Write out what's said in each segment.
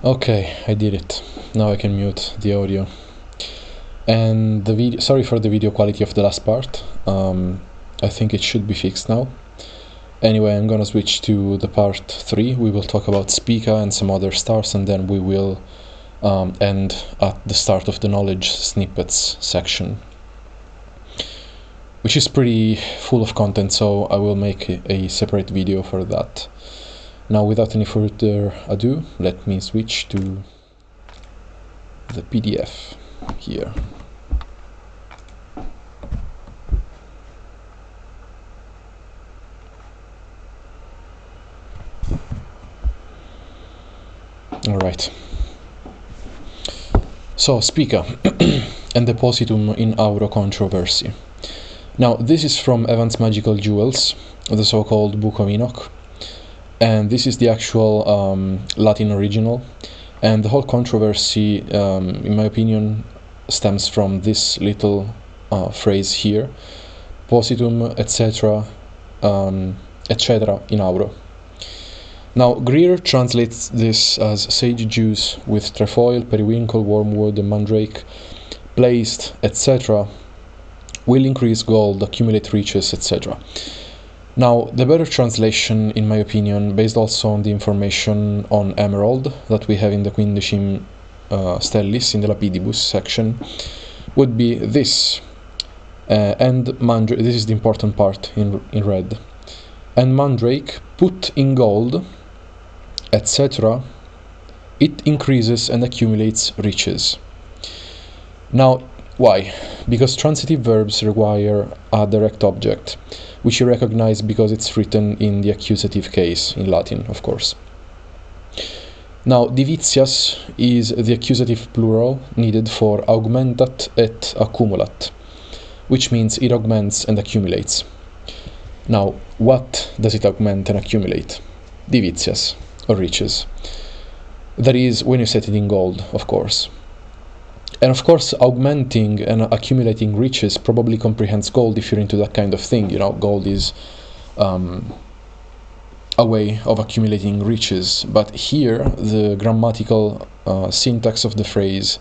Okay, I did it. Now I can mute the audio. And the video, sorry for the video quality of the last part. I think it should be fixed now. Anyway, I'm gonna switch to the part 3. We will talk about Spica and some other stars, and then we will end at the start of the knowledge snippets section, which is pretty full of content, so I will make a separate video for that. Now, without any further ado, let me switch to the PDF here. All right. So, Spica and Depositum in Auro controversy. Now, this is from Evans Magical Jewels, the so-called Book of Enoch, and this is the actual Latin original, and the whole controversy, in my opinion, stems from this little phrase here, Positum, etc., etc. in Auro. Now, Greer translates this as sage juice with trefoil, periwinkle, wormwood, and mandrake, placed, etc., will increase gold, accumulate riches, etc. Now, the better translation, in my opinion, based also on the information on emerald that we have in the Quindecim Stellis, in the Lapidibus section, would be this. And mandrake, this is the important part in red. And mandrake, put in gold, etc., it increases and accumulates riches. Now, why? Because transitive verbs require a direct object, which you recognize because it's written in the accusative case, in Latin, of course. Now, divitias is the accusative plural needed for augmentat et accumulat, which means it augments and accumulates. Now, what does it augment and accumulate? Divitias, or riches. That is, when you set it in gold, of course. And of course, augmenting and accumulating riches probably comprehends gold if you're into that kind of thing. You know, gold is a way of accumulating riches. But here, the grammatical syntax of the phrase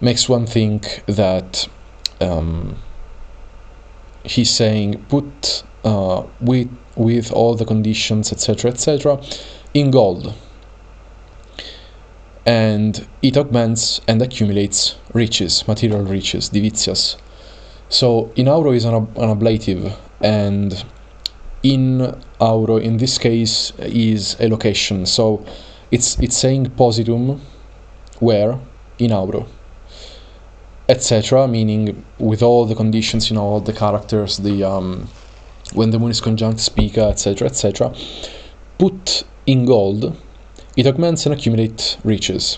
makes one think that he's saying put with all the conditions, etc., etc., in gold. And it augments and accumulates riches, material riches, divitias. So in Auro is an ablative, and in Auro, in this case, is a location. So it's saying positum, where? In Auro, etc., meaning with all the conditions, you know, all the characters, the when the moon is conjunct Spica, etc., etc., put in gold, it augments and accumulates riches.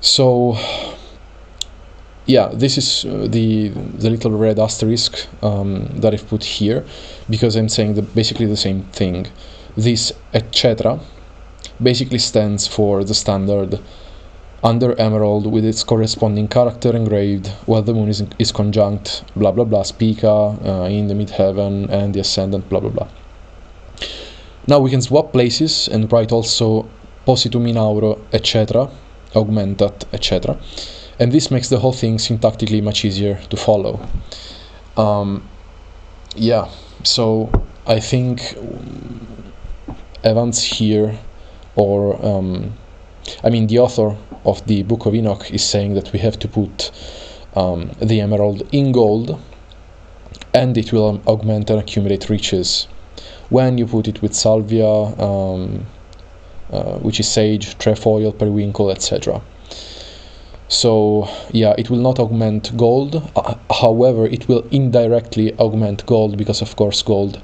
So, yeah, this is the little red asterisk that I've put here, because I'm saying basically the same thing. This etc. basically stands for the standard under emerald with its corresponding character engraved while the moon is conjunct blah blah blah Spica in the midheaven and the ascendant blah blah blah. Now we can swap places and write also positum in auro, etc., augmentat, etc. And this makes the whole thing syntactically much easier to follow. Yeah, so I think Evans here, or I mean the author of the Book of Enoch is saying that we have to put the emerald in gold, and it will augment and accumulate riches. When you put it with salvia, which is sage, trefoil, periwinkle, etc. So, yeah, it will not augment gold, however, it will indirectly augment gold, because, of course, gold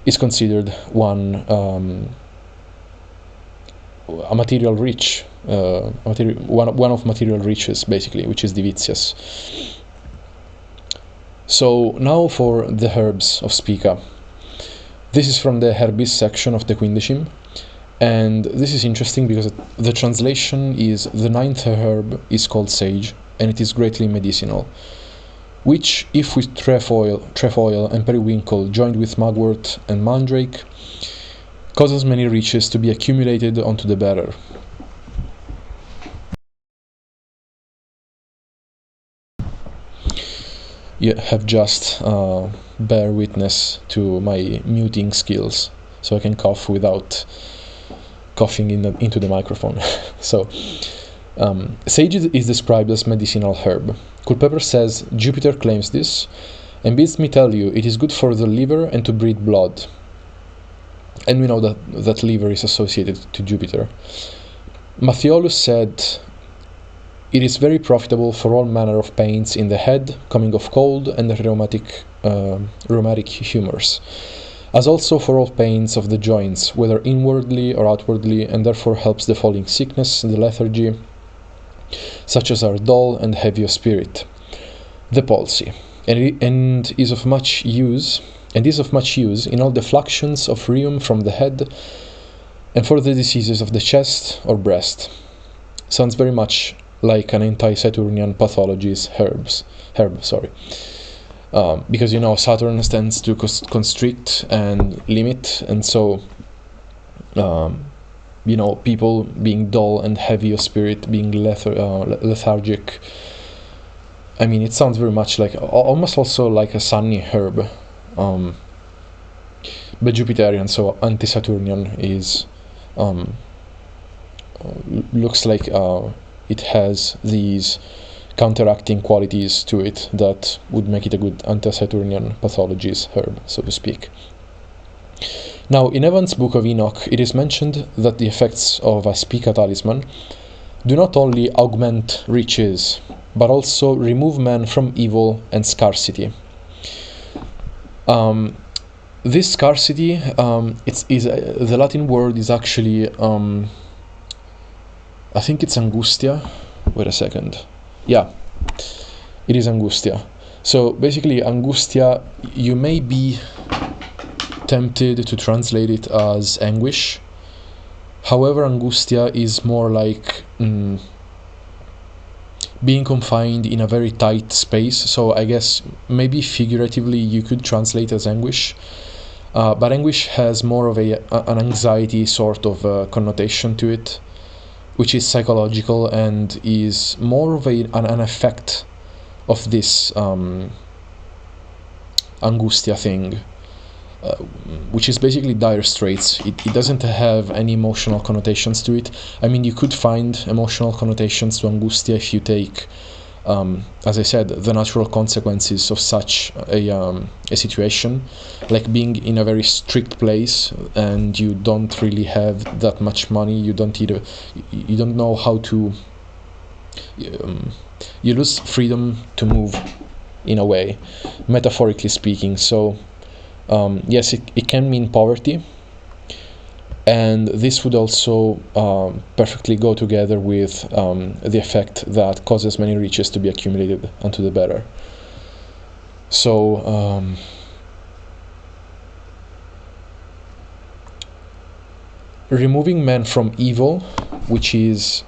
is considered one a material rich, one of material riches, basically, which is divitias. So, now for the herbs of Spica. This is from the Herbis section of the Quindecim, and this is interesting because the translation is the 9th herb is called sage, and it is greatly medicinal, which, if with trefoil and periwinkle joined with mugwort and mandrake, causes many riches to be accumulated onto the bearer. you have just bear witness to my muting skills, so I can cough without coughing into the microphone. So, sage is described as medicinal herb. Culpeper says, Jupiter claims this, and bids me tell you it is good for the liver and to breed blood. And we know that liver is associated to Jupiter. Matthiolus said, it is very profitable for all manner of pains in the head, coming of cold, and the rheumatic humours, as also for all pains of the joints, whether inwardly or outwardly, and therefore helps the falling sickness, the lethargy, such as are dull and heavy of spirit, the palsy, and is of much use in all the fluxions of rheum from the head, and for the diseases of the chest or breast. Sounds very much like an anti-Saturnian pathologist herb, because Saturn tends to constrict and limit, and so people being dull and heavy of spirit, being lethargic. I mean, it sounds very much like almost also like a sunny herb, but Jupiterian, so anti-Saturnian, is looks like it has these counteracting qualities to it that would make it a good anti-Saturnian pathologist herb, so to speak. Now, in Evans' Book of Enoch, it is mentioned that the effects of a Spica talisman do not only augment riches, but also remove men from evil and scarcity. This scarcity, the Latin word is actually, I think it's angustia. Wait a second. Yeah, it is angustia. So basically, angustia, you may be tempted to translate it as anguish. However, angustia is more like being confined in a very tight space. So I guess maybe figuratively you could translate as anguish. But anguish has more of an anxiety sort of connotation to it, which is psychological and is more of an effect of this angustia thing, which is basically dire straits. It doesn't have any emotional connotations to it. I mean, you could find emotional connotations to angustia if you take, as I said, the natural consequences of such a situation, like being in a very strict place and you don't really have that much money. You don't know how to. You lose freedom to move, in a way, metaphorically speaking. So. Yes, it can mean poverty, and this would also perfectly go together with the effect that causes many riches to be accumulated unto the better. So removing men from evil, which is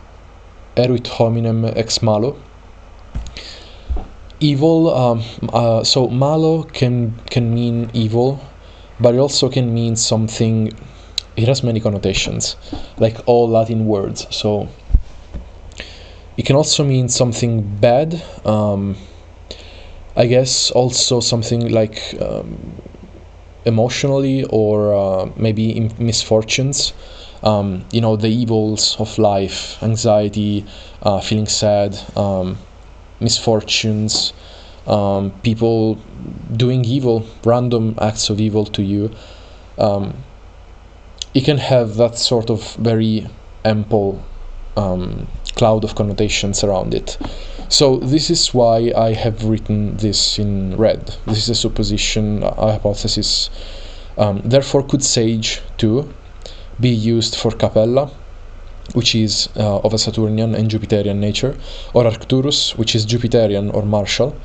eruit hominem ex malo. Evil, so malo can mean evil, but it also can mean something. It has many connotations, like all Latin words. So it can also mean something bad. I guess also something like emotionally, or maybe misfortunes. The evils of life, anxiety, feeling sad. Misfortunes, people doing evil, random acts of evil to you. It can have that sort of very ample cloud of connotations around it. So this is why I have written this in red. This is a supposition, a hypothesis. Therefore, could sage too be used for Capella, which is of a Saturnian and Jupiterian nature, or Arcturus, which is Jupiterian or martial,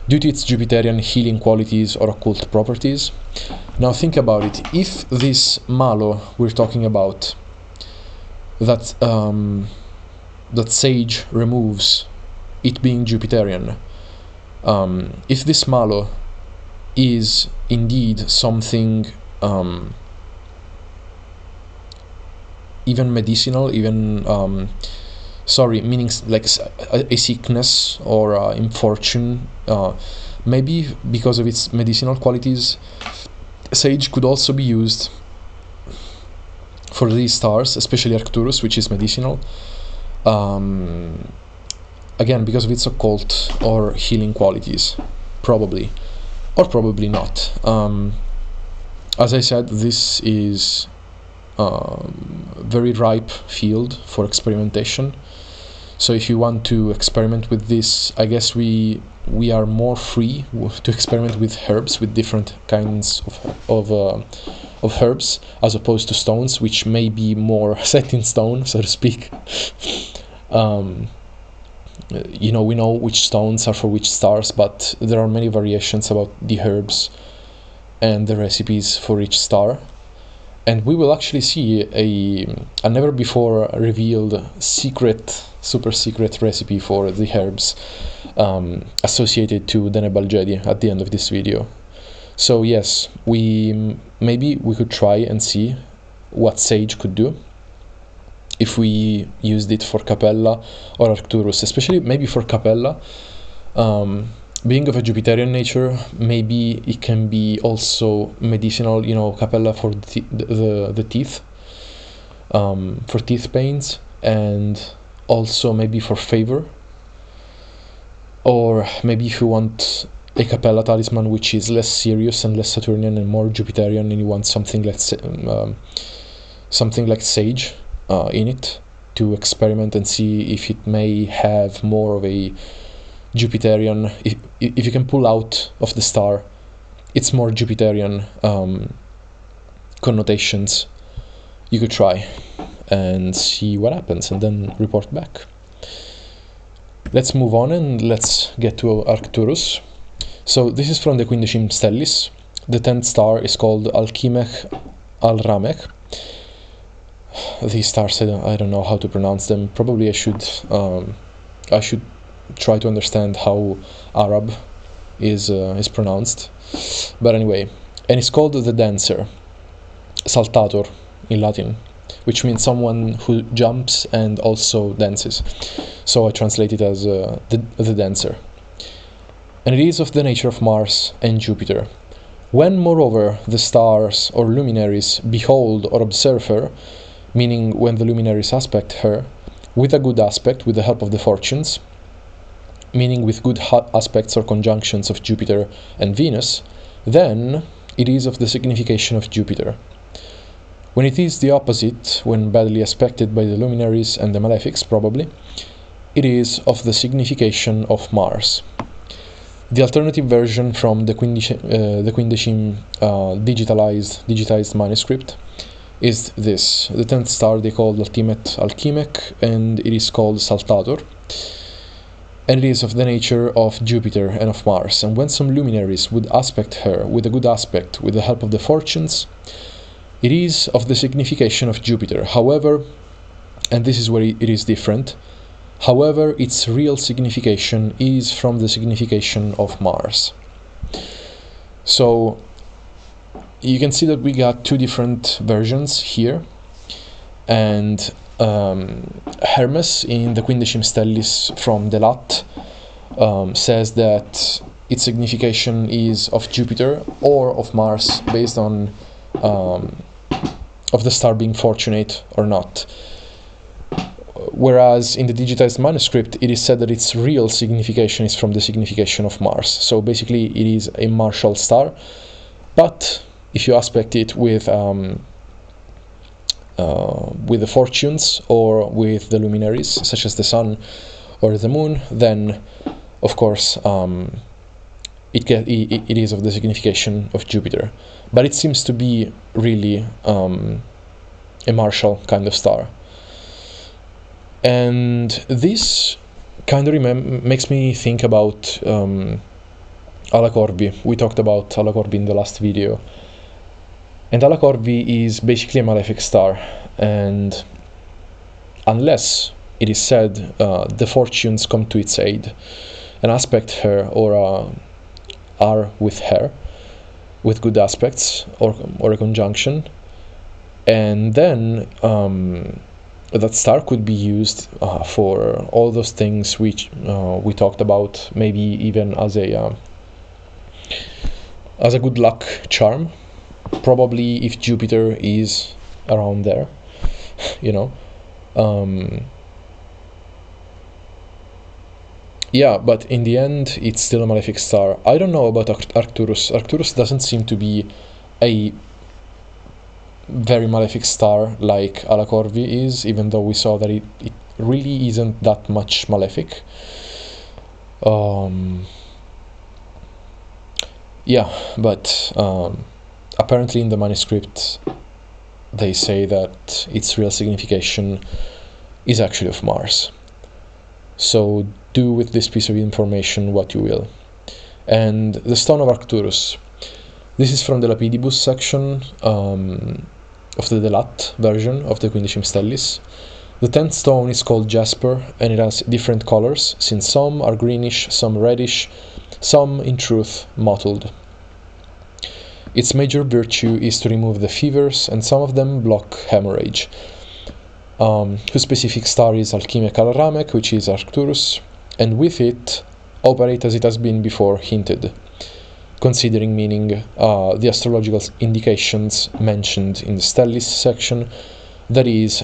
due to its Jupiterian healing qualities or occult properties? Now think about it. If this malo we're talking about, that sage removes, it being Jupiterian, if this malo is indeed something even medicinal, even meaning like a sickness or infortune, Maybe because of its medicinal qualities, sage could also be used for these stars, especially Arcturus, which is medicinal. Again, because of its occult or healing qualities, probably, or probably not. As I said, this is a very ripe field for experimentation. So if you want to experiment with this, I guess we are more free to experiment with herbs, with different kinds of herbs, as opposed to stones, which may be more set in stone, so to speak. We know which stones are for which stars, but there are many variations about the herbs and the recipes for each star. And we will actually see a never before revealed super secret recipe for the herbs associated to Deneb al-Jedi at the end of this video. So yes, maybe we could try and see what sage could do if we used it for Capella or Arcturus, especially maybe for Capella. Being of a Jupiterian nature, maybe it can be also medicinal, Capella for the teeth, for teeth pains, and also maybe for favor. Or maybe if you want a Capella talisman which is less serious and less Saturnian and more Jupiterian, and you want something like sage in it to experiment and see if it may have more of a Jupiterian, if you can pull out of the star its more Jupiterian connotations, you could try and see what happens and then report back. Let's move on and let's get to Arcturus. So this is from the Quindecim Stellis. The 10th star is called Alkimech Al-Ramech. These stars, I don't know how to pronounce them. Probably I should try to understand how Arab is pronounced. But anyway, and it's called the Dancer, Saltator in Latin, which means someone who jumps and also dances. So I translate it as the Dancer. And it is of the nature of Mars and Jupiter. When, moreover, the stars or luminaries behold or observe her, meaning when the luminaries aspect her, with a good aspect, with the help of the fortunes, meaning with good aspects or conjunctions of Jupiter and Venus, then it is of the signification of Jupiter. When it is the opposite, when badly aspected by the luminaries and the malefics, probably, it is of the signification of Mars. The alternative version from the Quindecim digitized manuscript is this. The 10th star they called Alkimech, and it is called Saltator. And it is of the nature of Jupiter and of Mars. And when some luminaries would aspect her with a good aspect, with the help of the fortunes, it is of the signification of Jupiter. However, and this is where it is different, however, its real signification is from the signification of Mars. So you can see that we got two different versions here, and Hermes in the Quindecim Stellis from Delat says that its signification is of Jupiter or of Mars, based on of the star being fortunate or not. Whereas in the digitized manuscript, it is said that its real signification is from the signification of Mars. So basically, it is a martial star, but if you aspect it with the fortunes or with the luminaries, such as the sun or the moon, then of course it is of the signification of Jupiter. But it seems to be really a martial kind of star. And this kind of makes me think about Ala Corvi. We talked about Ala Corvi in the last video. And Ala Corvi is basically a malefic star, and unless it is said the fortunes come to its aid and aspect her or are with her with good aspects or a conjunction, and then that star could be used for all those things which we talked about, maybe even as a as a good luck charm, probably if Jupiter is around there, you know. Yeah, but in the end, it's still a malefic star. I don't know about Arcturus. Arcturus doesn't seem to be a very malefic star like Ala Corvi is, even though we saw that it really isn't that much malefic. Yeah, but apparently in the manuscript they say that its real signification is actually of Mars. So do with this piece of information what you will. And the Stone of Arcturus. This is from the Lapidibus section of the Delat version of the Quindecim Stellis. The 10th stone is called jasper, and it has different colors, since some are greenish, some reddish, some, in truth, mottled. Its major virtue is to remove the fevers, and some of them block hemorrhage. Whose specific star is Alchime Calramek, which is Arcturus, and with it operate as it has been before hinted, considering meaning the astrological indications mentioned in the Stellis section, that is,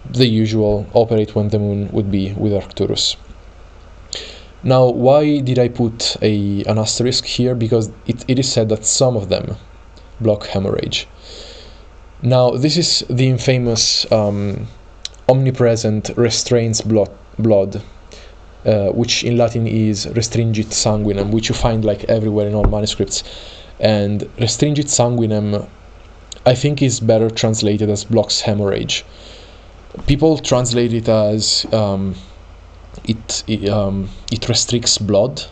the usual operate when the moon would be with Arcturus. Now, why did I put an asterisk here? Because it is said that some of them block hemorrhage. Now, this is the infamous omnipresent restrains blood, which in Latin is restringit sanguinem, which you find like everywhere in all manuscripts. And restringit sanguinem, I think, is better translated as blocks hemorrhage. People translate it as it restricts blood,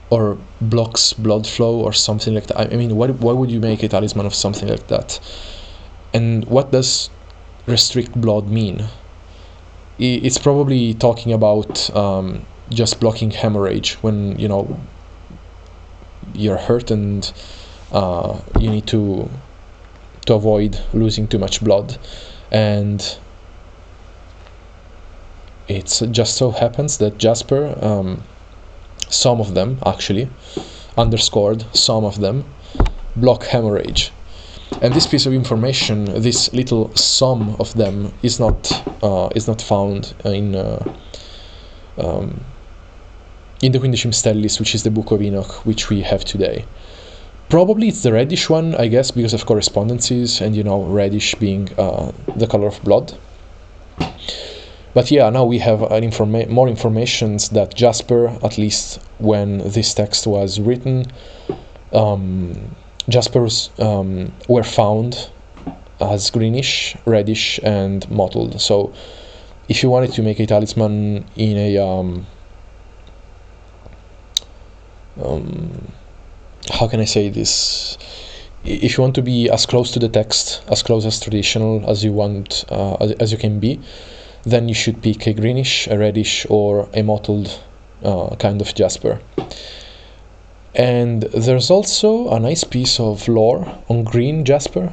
or blocks blood flow, or something like that. I mean, why would you make a talisman of something like that? And what does restrict blood mean? It's probably talking about just blocking hemorrhage when, you know, you're hurt and you need to avoid losing too much blood. And it just so happens that jasper, some of them actually, underscored, some of them block hemorrhage. And this piece of information, this little sum of them, is not found in the Quindecim Stellis, which is the Book of Enoch, which we have today. Probably it's the reddish one, I guess, because of correspondences, and, you know, reddish being the color of blood. But yeah, now we have more information that jasper, at least when this text was written, jaspers were found as greenish, reddish, and mottled. So if you wanted to make a talisman in a how can I say this? If you want to be as close to the text, as close as traditional as you want, as you can be, then you should pick a greenish, a reddish, or a mottled kind of jasper. And there's also a nice piece of lore on green jasper.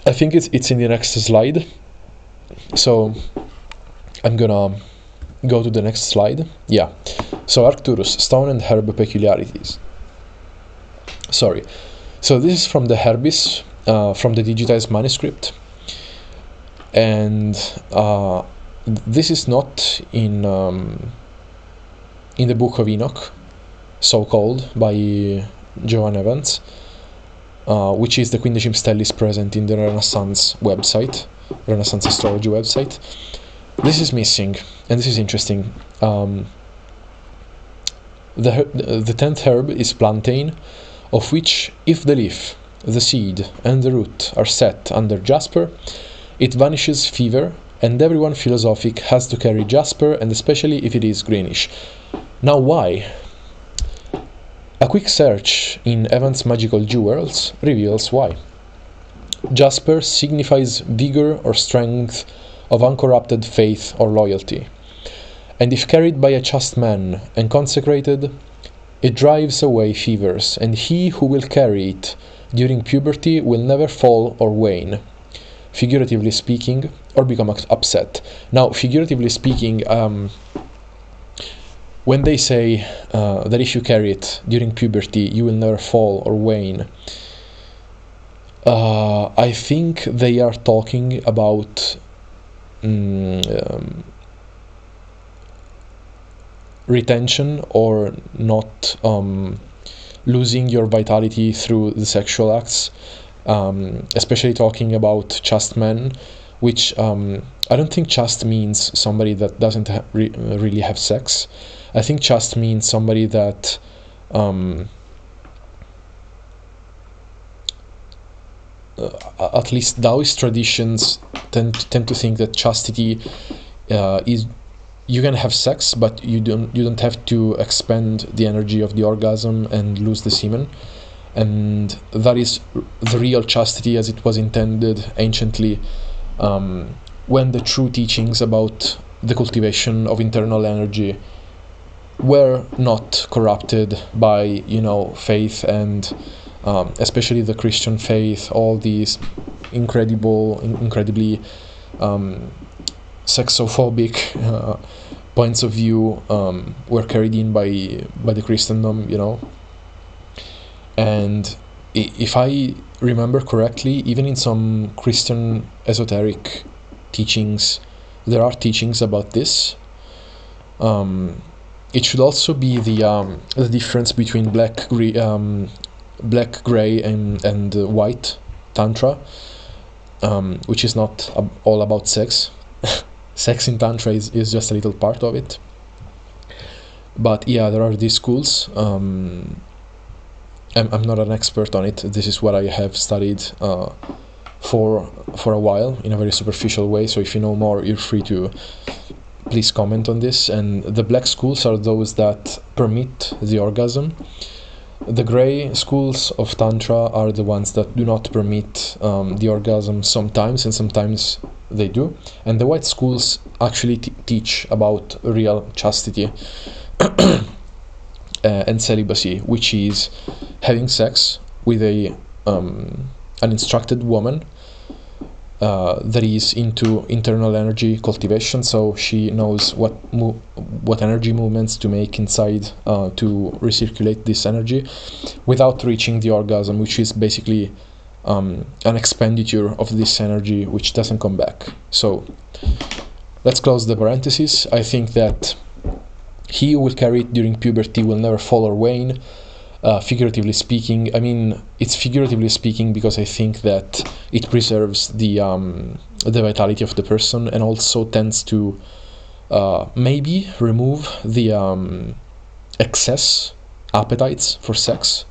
I think it's in the next slide. So I'm gonna go to the next slide. Yeah. So Arcturus, stone and herb peculiarities. Sorry. So this is from the Herbis, from the digitized manuscript. And this is not in the Book of Enoch, so called, by Joan Evans, which is the Quindecim Stellis present in the Renaissance website, Renaissance astrology website. This is missing, and this is interesting. The 10th herb is plantain, of which, if the leaf, the seed, and the root are set under jasper, it vanishes fever, and everyone philosophic has to carry jasper, and especially if it is greenish. Now, why? A quick search in Evans' Magical Jewels reveals why. Jasper signifies vigor or strength of uncorrupted faith or loyalty, and if carried by a chaste man and consecrated, it drives away fevers, and he who will carry it during puberty will never fall or wane, figuratively speaking, or become upset. Now, figuratively speaking, when they say that if you carry it during puberty, you will never fall or wane, I think they are talking about retention or not losing your vitality through the sexual acts, especially talking about chaste men, which I don't think chaste means somebody that doesn't really have sex. I think chaste means somebody that at least Taoist traditions tend to think that chastity is, you can have sex, but you don't have to expend the energy of the orgasm and lose the semen, and that is the real chastity as it was intended anciently, when the true teachings about the cultivation of internal energy were not corrupted by faith and especially the Christian faith. All these incredibly sexophobic points of view were carried in by the Christendom, and if I remember correctly, even in some Christian esoteric teachings, there are teachings about this. It should also be the difference between black, gray, and white tantra, which is not all about sex. Sex in tantra is just a little part of it. But yeah, there are these schools. I'm not an expert on it. This is what I have studied for a while in a very superficial way. So if you know more, you're free to please comment on this. And the black schools are those that permit the orgasm. The gray schools of tantra are the ones that do not permit the orgasm sometimes, and sometimes they do. And the white schools actually teach about real chastity and celibacy, which is having sex with an instructed woman that is into internal energy cultivation, so she knows what energy movements to make inside to recirculate this energy without reaching the orgasm, which is basically an expenditure of this energy which doesn't come back. So let's close the parenthesis. I think that he who will carry it during puberty will never fall or wane. Figuratively speaking, I mean, it's figuratively speaking because I think that it preserves the vitality of the person, and also tends to maybe remove the excess appetites for sex.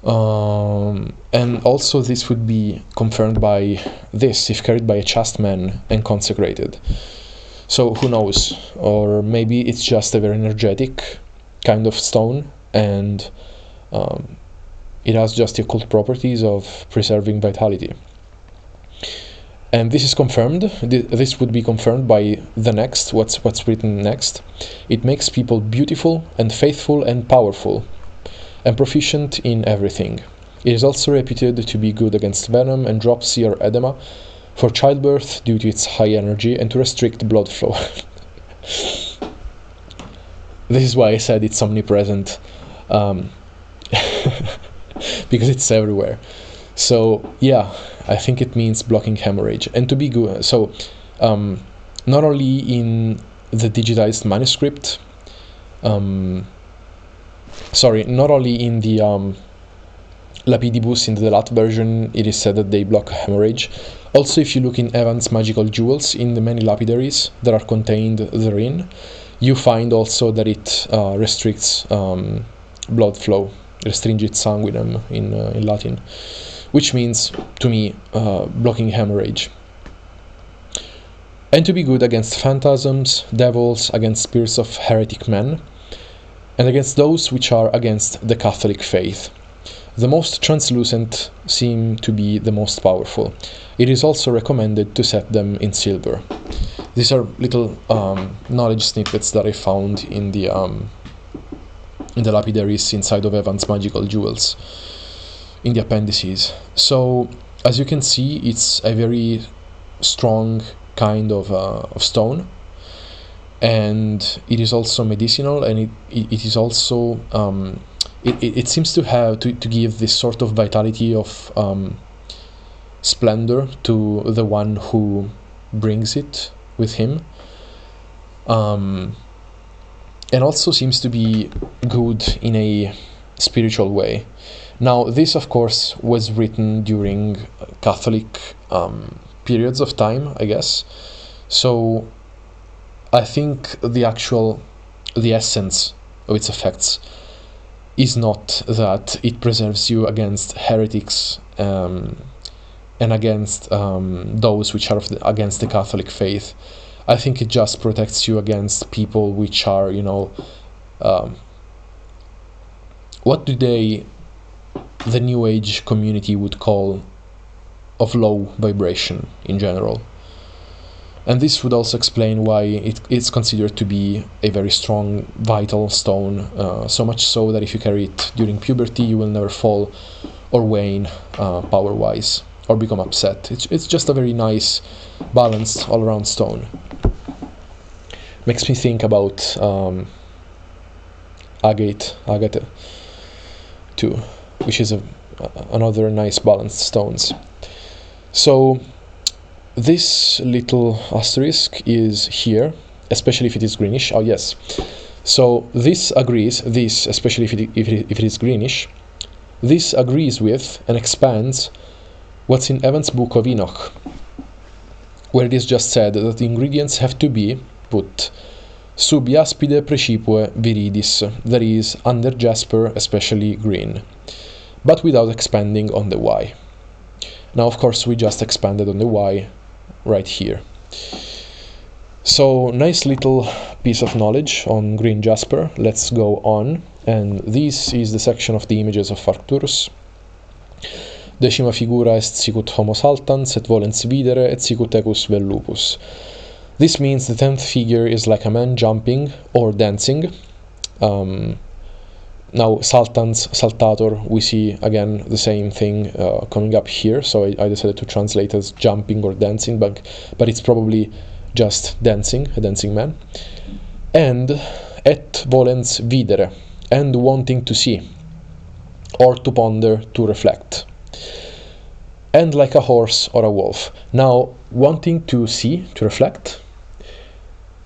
And also this would be confirmed by this if carried by a chaste man and consecrated. So who knows, or maybe it's just a very energetic kind of stone, and it has just the occult properties of preserving vitality. And this is confirmed. This would be confirmed by the next, what's written next. It makes people beautiful and faithful and powerful and proficient in everything. It is also reputed to be good against venom and dropsy or edema, for childbirth due to its high energy, and to restrict blood flow. This is why I said it's omnipresent. Because it's everywhere. So yeah, I think it means blocking hemorrhage. And to be good, so not only in the digitized manuscript, not only in the Lapidibus, in the Lat version, it is said that they block hemorrhage. Also, if you look in Evans' Magical Jewels, in the many lapidaries that are contained therein, you find also that it restricts blood flow, restringit sanguinem in Latin, which means, to me, blocking hemorrhage. And to be good against phantasms, devils, against spirits of heretic men, and against those which are against the Catholic faith. The most translucent seem to be the most powerful. It is also recommended to set them in silver. These are little knowledge snippets that I found in the lapidaries inside of Evans' Magical Jewels, in the appendices. So, as you can see, it's a very strong kind of stone, and it is also medicinal, and it is also it seems to have to give this sort of vitality of splendor to the one who brings it with him, and also seems to be good in a spiritual way. Now, this of course was written during Catholic periods of time, I guess, so I think the essence of its effects is not that it preserves you against heretics and against those which are against the Catholic faith. I think it just protects you against people which are, what do the New Age community would call of low vibration in general. And this would also explain why it's considered to be a very strong, vital stone, so much so that if you carry it during puberty, you will never fall or wane power-wise or become upset. It's just a very nice, balanced, all-around stone. Makes me think about agate too, which is another nice balanced stones. So this little asterisk is here, especially if it is greenish. Oh yes, so this agrees, this especially if it is greenish, this agrees with and expands what's in Evans' Book of Enoch, where it is just said that the ingredients have to be put sub jaspide precipue viridis, that is, under jasper, especially green, but without expanding on the Y. Now, of course, we just expanded on the Y right here. So, nice little piece of knowledge on green jasper. Let's go on, and this is the section of the images of Arcturus. Decima figura est sicut homo saltans, et volens videre, et sicut ecus vel lupus. This means the 10th figure is like a man jumping or dancing. Now, saltans, saltator, we see again the same thing coming up here, so I decided to translate as jumping or dancing, but it's probably just dancing, a dancing man. And et volens videre, and wanting to see, or to ponder, to reflect. And like a horse or a wolf. Now, wanting to see, to reflect,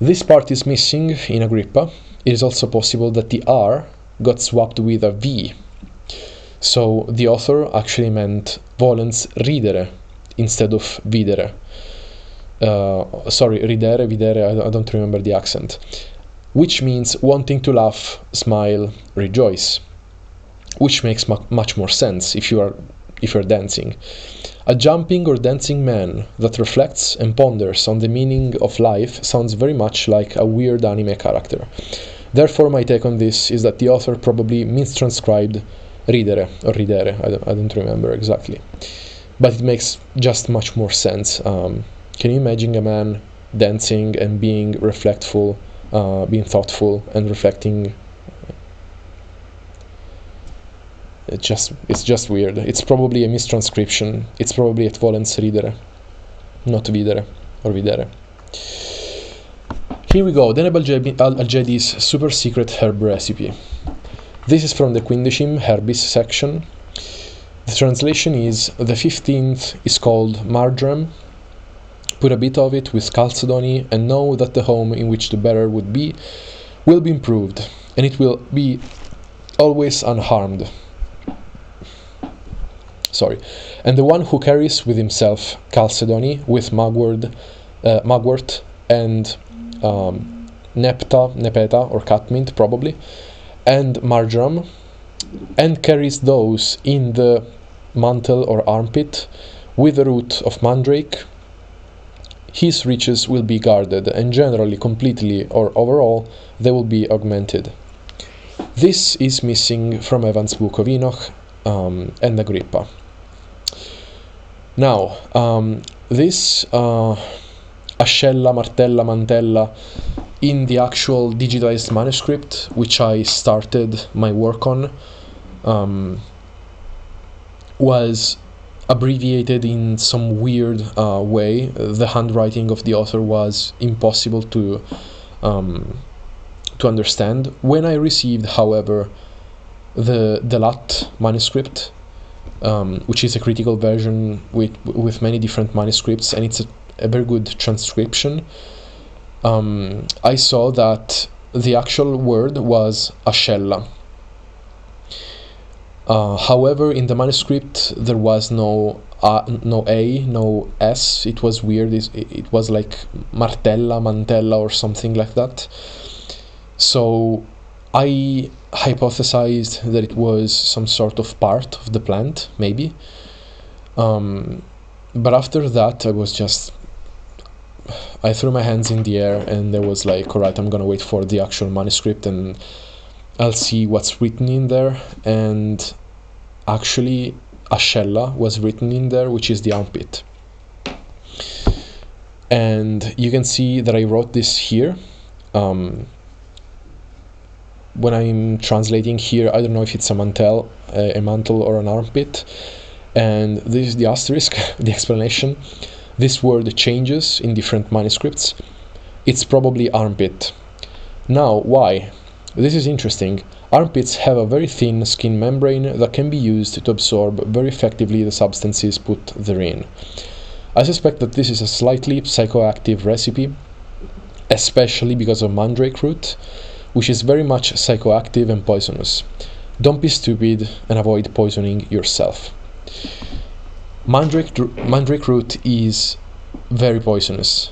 this part is missing in Agrippa. It is also possible that the R got swapped with a V. So the author actually meant volens ridere instead of videre. Sorry, ridere, videre, I don't remember the accent. Which means wanting to laugh, smile, rejoice. Which makes much more sense if you're dancing. A jumping or dancing man that reflects and ponders on the meaning of life sounds very much like a weird anime character. Therefore, my take on this is that the author probably mistranscribed ridere or ridere, I don't remember exactly. But it makes just much more sense. Can you imagine a man dancing and being reflectful, being thoughtful and reflecting? It's just weird. It's probably a mistranscription. It's probably et volens ridere, not videre or videre. Here we go, Deneb Algedi's super secret herb recipe. This is from the Quindecim Herbis section. The translation is, the 15th is called marjoram. Put a bit of it with chalcedony and know that the home in which the bearer would be will be improved, and it will be always unharmed. And the one who carries with himself chalcedony with mugwort and nepeta or catmint probably, and marjoram, and carries those in the mantle or armpit with the root of mandrake, his riches will be guarded, and generally, completely, or overall, they will be augmented. This is missing from Evans' Book of Enoch and Agrippa. Now, this ascella, martella, mantella, in the actual digitized manuscript, which I started my work on, was abbreviated in some weird way. The handwriting of the author was impossible to to understand. When I received, however, the Lat manuscript, which is a critical version with many different manuscripts, and it's a very good transcription, I saw that the actual word was ascella. However, in the manuscript there was no A, no S. It was weird. It was like martella, mantella, or something like that. So I hypothesized that it was some sort of part of the plant, maybe. But after that, I threw my hands in the air, and I was like, all right, I'm gonna wait for the actual manuscript and I'll see what's written in there. And actually, ascella was written in there, which is the armpit. And you can see that I wrote this here. When I'm translating here, I don't know if it's a mantle or an armpit. And this is the asterisk, the explanation. This word changes in different manuscripts. It's probably armpit. Now, why? This is interesting. Armpits have a very thin skin membrane that can be used to absorb very effectively the substances put therein. I suspect that this is a slightly psychoactive recipe, especially because of mandrake root, which is very much psychoactive and poisonous. Don't be stupid and avoid poisoning yourself. Mandrake root is very poisonous.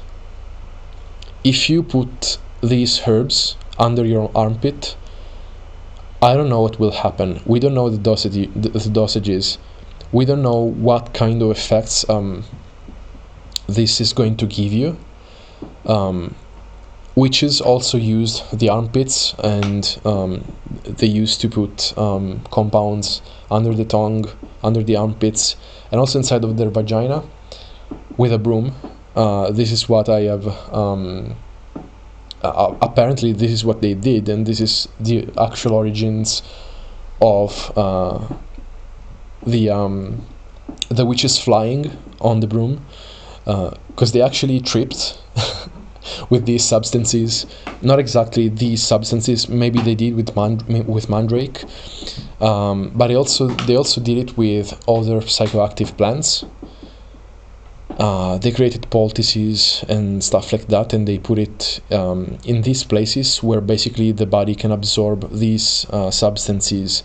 If you put these herbs under your armpit, I don't know what will happen. We don't know the dosages. We don't know what kind of effects this is going to give you. Witches also used the armpits, and they used to put compounds under the tongue, under the armpits, and also inside of their vagina with a broom. This is what I have. Apparently, this is what they did, and this is the actual origins of the witches flying on the broom, because they actually tripped with these substances. Not exactly these substances. Maybe they did with mandrake, but they also did it with other psychoactive plants. They created poultices and stuff like that, and they put it in these places where basically the body can absorb these substances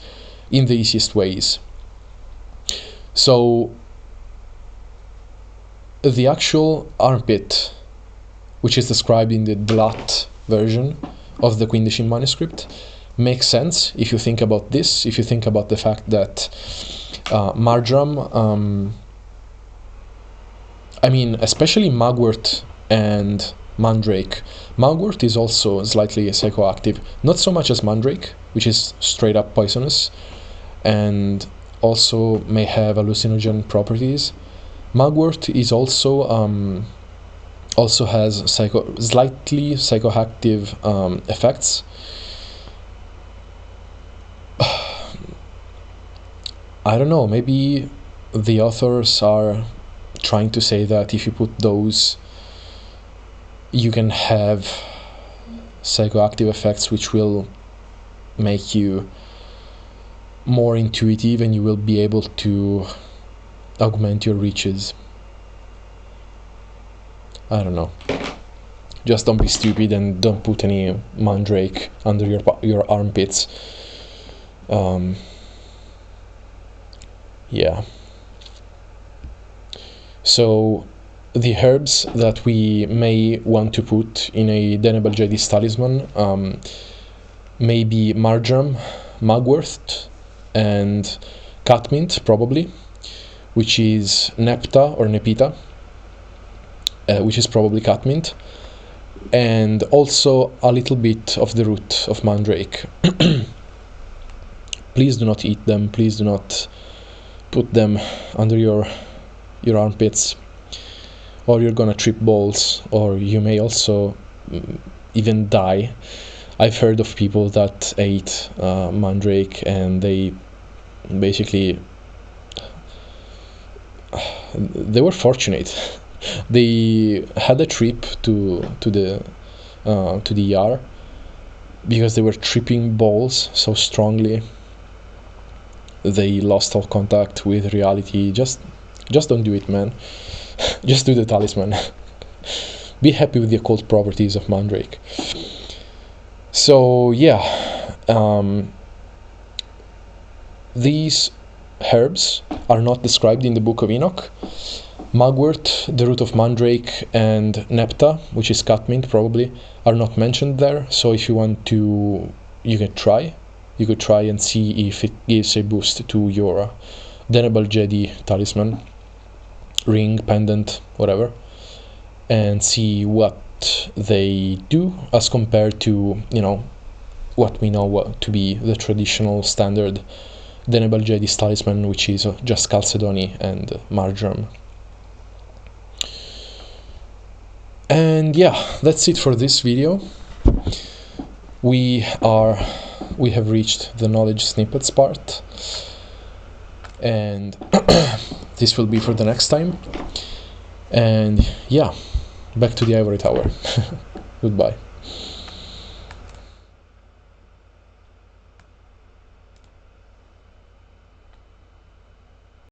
in the easiest ways. So the actual armpit, which is described in the Lat version of the Quindecim manuscript, makes sense if you think about this, if you think about the fact that marjoram, especially mugwort and mandrake. Mugwort is also slightly psychoactive, not so much as mandrake, which is straight up poisonous, and also may have hallucinogen properties. Mugwort is also has slightly psychoactive effects. I don't know, maybe the authors are trying to say that if you put those, you can have psychoactive effects which will make you more intuitive, and you will be able to augment your reaches. I don't know. Just don't be stupid and don't put any mandrake under your armpits. Yeah. So the herbs that we may want to put in a Denebal Jadis talisman may be marjoram, mugwort, and catmint, probably, which is nepta or nepita, which is probably catmint, and also a little bit of the root of mandrake. Please do not eat them. Please do not put them under your armpits, or you're gonna trip balls, or you may also even die. I've heard of people that ate mandrake and they basically they were fortunate. They had a trip to the to the ER because they were tripping balls so strongly. They lost all contact with reality. Just don't do it, man. Just do the talisman. Be happy with the occult properties of Mandrake. So yeah, these herbs are not described in the Book of Enoch. Mugwort, the root of Mandrake, and Nepta, which is catmint probably, are not mentioned there. So if you want to, you could try and see if it gives a boost to your Denebal Jedi talisman, ring, pendant, whatever, and see what they do as compared to, what we know to be the traditional standard Denebal Jedi talisman, which is just Chalcedony and Marjoram. And yeah, that's it for this video. We have reached the knowledge snippets part, and this will be for the next time. And yeah, back to the ivory tower. Goodbye.